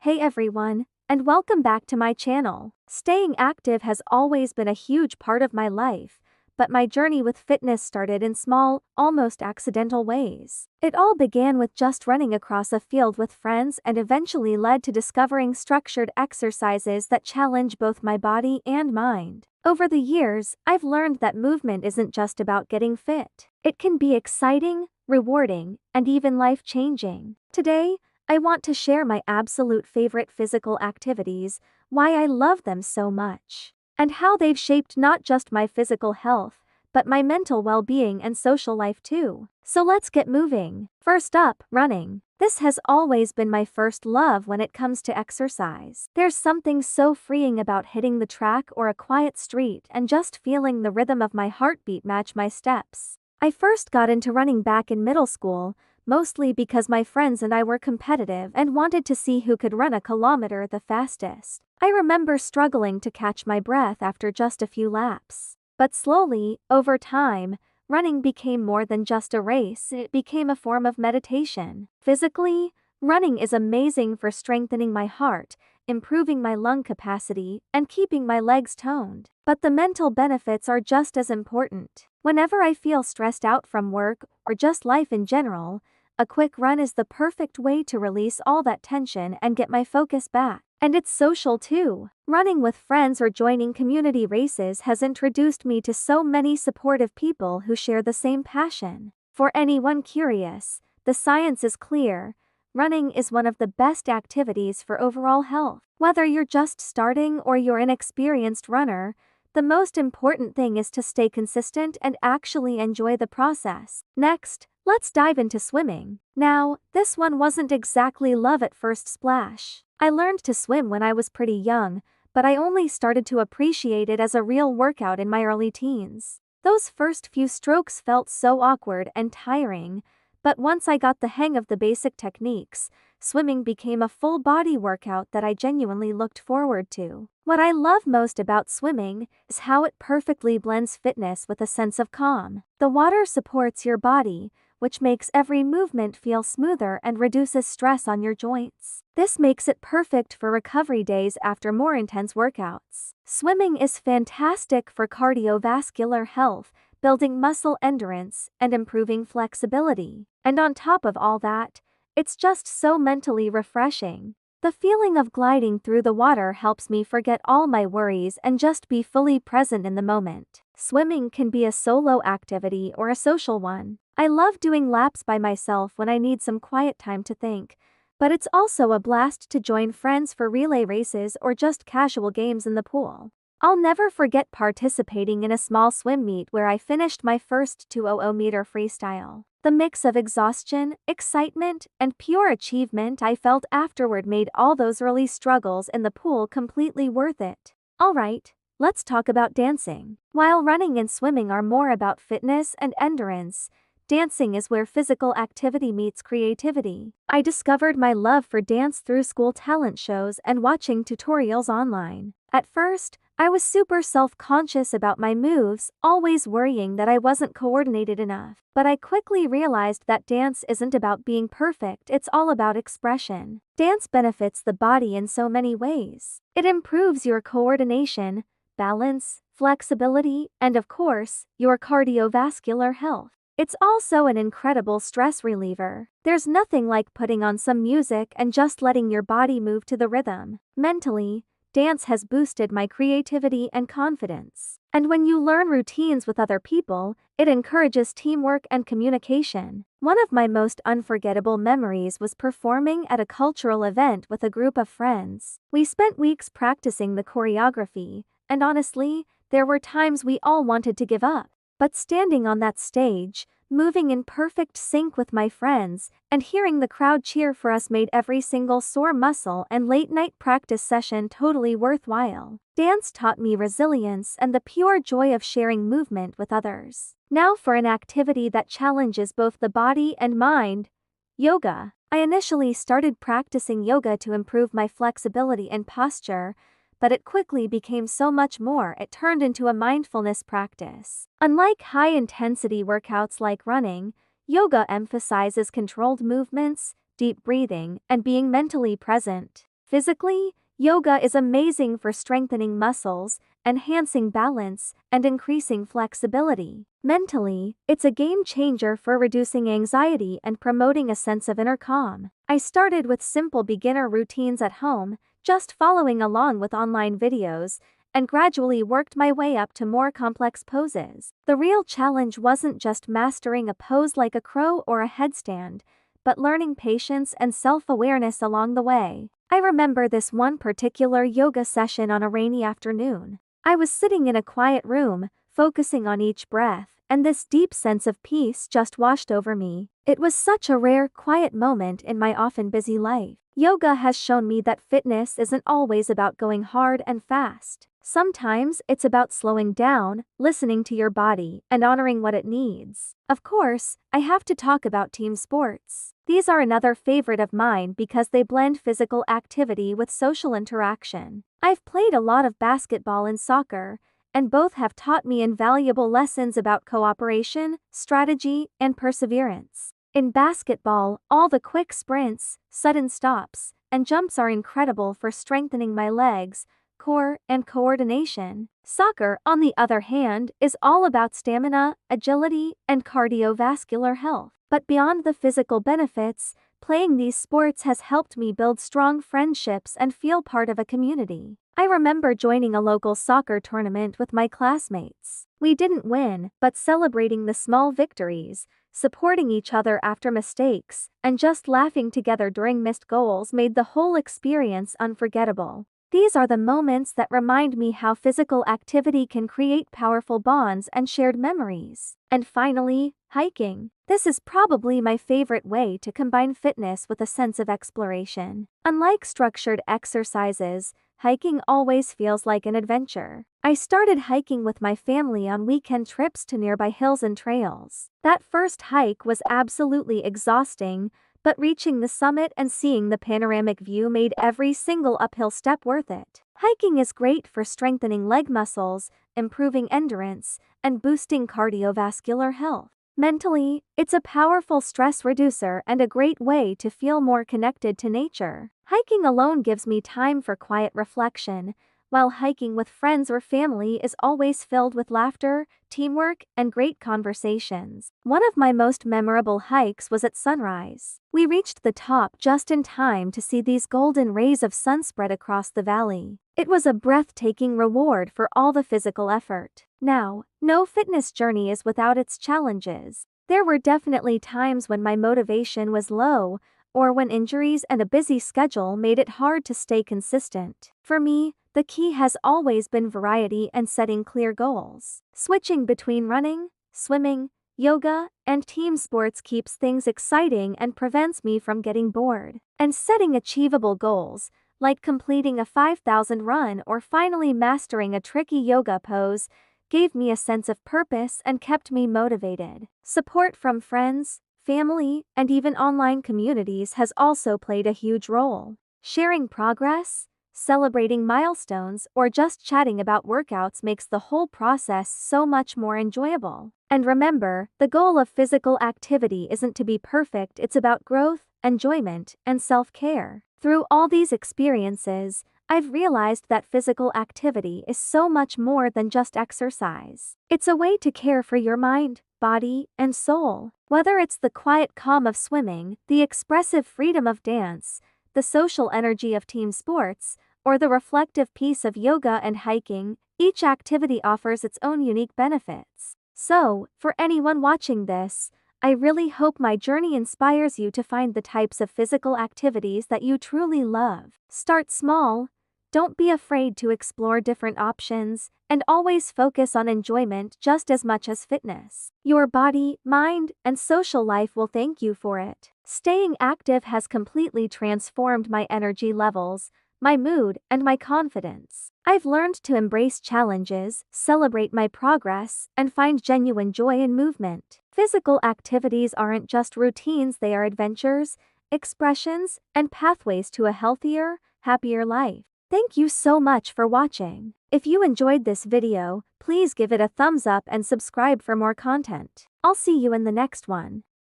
Hey everyone, and welcome back to my channel. Staying active has always been a huge part of my life, but my journey with fitness started in small, almost accidental ways. It all began with just running across a field with friends and eventually led to discovering structured exercises that challenge both my body and mind. Over the years, I've learned that movement isn't just about getting fit. It can be exciting, rewarding, and even life-changing. Today, I want to share my absolute favorite physical activities, why I love them so much, and how they've shaped not just my physical health, but my mental well-being and social life too. So let's get moving. First up, running. This has always been my first love when it comes to exercise. There's something so freeing about hitting the track or a quiet street and just feeling the rhythm of my heartbeat match my steps. I first got into running back in middle school, mostly because my friends and I were competitive and wanted to see who could run a kilometer the fastest. I remember struggling to catch my breath after just a few laps. But slowly, over time, running became more than just a race, it became a form of meditation. Physically, running is amazing for strengthening my heart, improving my lung capacity, and keeping my legs toned. But the mental benefits are just as important. Whenever I feel stressed out from work or just life in general, a quick run is the perfect way to release all that tension and get my focus back. And it's social too. Running with friends or joining community races has introduced me to so many supportive people who share the same passion. For anyone curious, the science is clear. Running is one of the best activities for overall health. Whether you're just starting or you're an experienced runner, the most important thing is to stay consistent and actually enjoy the process. Next, let's dive into swimming. Now, this one wasn't exactly love at first splash. I learned to swim when I was pretty young, but I only started to appreciate it as a real workout in my early teens. Those first few strokes felt so awkward and tiring, but once I got the hang of the basic techniques, swimming became a full-body workout that I genuinely looked forward to. What I love most about swimming is how it perfectly blends fitness with a sense of calm. The water supports your body, which makes every movement feel smoother and reduces stress on your joints. This makes it perfect for recovery days after more intense workouts. Swimming is fantastic for cardiovascular health, building muscle endurance, and improving flexibility. And on top of all that, it's just so mentally refreshing. The feeling of gliding through the water helps me forget all my worries and just be fully present in the moment. Swimming can be a solo activity or a social one. I love doing laps by myself when I need some quiet time to think, but it's also a blast to join friends for relay races or just casual games in the pool. I'll never forget participating in a small swim meet where I finished my first 200-meter freestyle. The mix of exhaustion, excitement, and pure achievement I felt afterward made all those early struggles in the pool completely worth it. Alright, let's talk about dancing. While running and swimming are more about fitness and endurance, dancing is where physical activity meets creativity. I discovered my love for dance through school talent shows and watching tutorials online. At first, I was super self-conscious about my moves, always worrying that I wasn't coordinated enough. But I quickly realized that dance isn't about being perfect, it's all about expression. Dance benefits the body in so many ways. It improves your coordination, balance, flexibility, and of course, your cardiovascular health. It's also an incredible stress reliever. There's nothing like putting on some music and just letting your body move to the rhythm. Mentally, dance has boosted my creativity and confidence. And when you learn routines with other people, it encourages teamwork and communication. One of my most unforgettable memories was performing at a cultural event with a group of friends. We spent weeks practicing the choreography, and honestly, there were times we all wanted to give up. But standing on that stage, moving in perfect sync with my friends, and hearing the crowd cheer for us made every single sore muscle and late-night practice session totally worthwhile. Dance taught me resilience and the pure joy of sharing movement with others. Now for an activity that challenges both the body and mind: yoga. I initially started practicing yoga to improve my flexibility and posture, but it quickly became so much more. It turned into a mindfulness practice. Unlike high-intensity workouts like running, yoga emphasizes controlled movements, deep breathing, and being mentally present. Physically, yoga is amazing for strengthening muscles, enhancing balance, and increasing flexibility. Mentally, it's a game changer for reducing anxiety and promoting a sense of inner calm. I started with simple beginner routines at home, just following along with online videos, and gradually worked my way up to more complex poses. The real challenge wasn't just mastering a pose like a crow or a headstand, but learning patience and self-awareness along the way. I remember this one particular yoga session on a rainy afternoon. I was sitting in a quiet room, focusing on each breath, and this deep sense of peace just washed over me. It was such a rare, quiet moment in my often busy life. Yoga has shown me that fitness isn't always about going hard and fast. Sometimes it's about slowing down, listening to your body, and honoring what it needs. Of course, I have to talk about team sports. These are another favorite of mine because they blend physical activity with social interaction. I've played a lot of basketball and soccer, and both have taught me invaluable lessons about cooperation, strategy, and perseverance. In basketball, all the quick sprints, sudden stops, and jumps are incredible for strengthening my legs, core, and coordination. Soccer, on the other hand, is all about stamina, agility, and cardiovascular health. But beyond the physical benefits, playing these sports has helped me build strong friendships and feel part of a community. I remember joining a local soccer tournament with my classmates. We didn't win, but celebrating the small victories, supporting each other after mistakes, and just laughing together during missed goals made the whole experience unforgettable. These are the moments that remind me how physical activity can create powerful bonds and shared memories. And finally, hiking. This is probably my favorite way to combine fitness with a sense of exploration. Unlike structured exercises, hiking always feels like an adventure. I started hiking with my family on weekend trips to nearby hills and trails. That first hike was absolutely exhausting, but reaching the summit and seeing the panoramic view made every single uphill step worth it. Hiking is great for strengthening leg muscles, improving endurance, and boosting cardiovascular health. Mentally, it's a powerful stress reducer and a great way to feel more connected to nature. Hiking alone gives me time for quiet reflection, while hiking with friends or family is always filled with laughter, teamwork, and great conversations. One of my most memorable hikes was at sunrise. We reached the top just in time to see these golden rays of sun spread across the valley. It was a breathtaking reward for all the physical effort. Now, no fitness journey is without its challenges. There were definitely times when my motivation was low, or when injuries and a busy schedule made it hard to stay consistent. For me, the key has always been variety and setting clear goals. Switching between running, swimming, yoga, and team sports keeps things exciting and prevents me from getting bored. And setting achievable goals, like completing a 5,000 run or finally mastering a tricky yoga pose, gave me a sense of purpose and kept me motivated. Support from friends, family, and even online communities has also played a huge role. Sharing progress, celebrating milestones, or just chatting about workouts makes the whole process so much more enjoyable. And remember, the goal of physical activity isn't to be perfect, it's about growth, enjoyment, and self-care. Through all these experiences, I've realized that physical activity is so much more than just exercise. It's a way to care for your mind, body, and soul. Whether it's the quiet calm of swimming, the expressive freedom of dance, the social energy of team sports, or the reflective peace of yoga and hiking, each activity offers its own unique benefits. So, for anyone watching this, I really hope my journey inspires you to find the types of physical activities that you truly love. Start small, don't be afraid to explore different options, and always focus on enjoyment just as much as fitness. Your body, mind, and social life will thank you for it. Staying active has completely transformed my energy levels, my mood, and my confidence. I've learned to embrace challenges, celebrate my progress, and find genuine joy in movement. Physical activities aren't just routines, they are adventures, expressions, and pathways to a healthier, happier life. Thank you so much for watching. If you enjoyed this video, please give it a thumbs up and subscribe for more content. I'll see you in the next one.